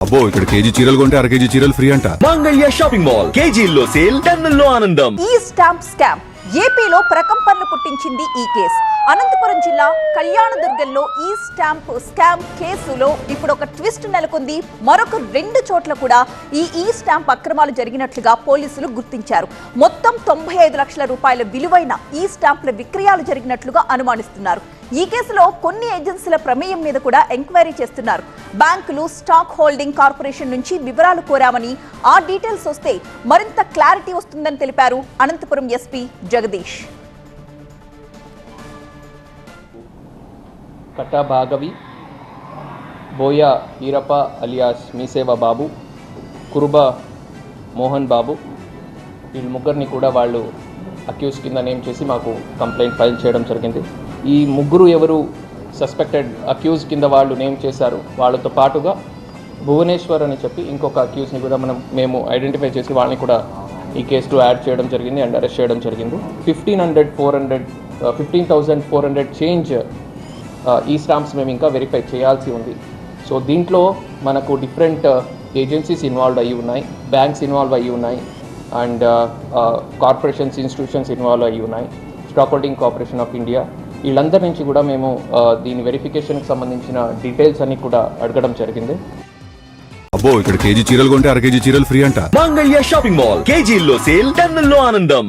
అబ్బో ఇక్కడ కేజీ చీరలు కొంటే అర కేజీ చీరలు ఫ్రీ అంట. మంగళ్య షాపింగ్ మాల్ కేజీల్లో సేల్, టన్నుల్లో ఆనందం. ఈ స్టాంప్ స్కామ్ ఏపీలో ప్రకంపనలు పుట్టించింది ఈ కేసు. అనంతపురం జిల్లా కళ్యాణదుర్గంలో ఈ స్టాంప్ స్కామ్ కేసులో ఇప్పుడు ఒక ట్విస్ట్ నెలకొంది. మరొక 2 చోట్ల కూడా ఈ స్టాంప్ అక్రమాలు జరిగినట్లుగా పోలీసులు గుర్తించారు. మొత్తం 95 లక్షల రూపాయల విలువైన ఈ స్టాంపుల విక్రయాలు జరిగినట్లుగా అనుమానిస్తున్నారు. ఈ కేసులో కొన్ని ఏజెన్సీల ప్రమేయం మీద కూడా ఎంక్వైరీ చేస్తున్నారు. బ్యాంకులు, స్టాక్ హోల్డింగ్ కార్పొరేషన్ నుంచి వివరాలు కోరామని, ఆ డీటెయిల్స్ వస్తే మరింత క్లారిటీ వస్తుందని తెలిపారు అనంతపురం ఎస్పీ జగదీష్. కట్టా భాగవి, బోయా ఈరప్ప అలియాస్ మీసేవ బాబు, కురుబ మోహన్ బాబు, వీళ్ళు ముగ్గురిని కూడా వాళ్ళు అక్యూజ్ కింద నేమ్ చేసి మాకు కంప్లైంట్ ఫైల్ చేయడం జరిగింది. ఈ ముగ్గురు ఎవరు సస్పెక్టెడ్ అక్యూజ్ కింద వాళ్ళు నేమ్ చేశారు. వాళ్ళతో పాటుగా భువనేశ్వర్ అని చెప్పి ఇంకొక అక్యూజ్ని కూడా మేము ఐడెంటిఫై చేసి వాళ్ళని కూడా ఈ కేసులో యాడ్ చేయడం జరిగింది అండ్ అరెస్ట్ చేయడం జరిగింది. 15,400 చేంజ్ ఈ స్టాంప్స్ మేము ఇంకా వెరిఫై చేయాల్సి ఉంది. సో దీంట్లో మనకు డిఫరెంట్ ఏజెన్సీస్ ఇన్వాల్వ్ అయ్యి ఉన్నాయి, బ్యాంక్స్ ఇన్వాల్వ్ అయ్యి ఉన్నాయి, అండ్ కార్పొరేషన్స్, ఇన్స్టిట్యూషన్స్ ఇన్వాల్వ్ అయ్యి ఉన్నాయి, stock holding corporation of India. వీళ్ళందరి నుంచి కూడా మేము దీని వెరిఫికేషన్కి సంబంధించిన డీటెయిల్స్ అన్ని కూడా అడగడం జరిగింది. అబ్బో ఇక్కడ కేజీ చీరలు కొంటే అర కేజీ చీరలు ఫ్రీ అంట. మంగళ్య షాపింగ్ మాల్ కేజీల్లో సేల్, టన్నుల్లో ఆనందం.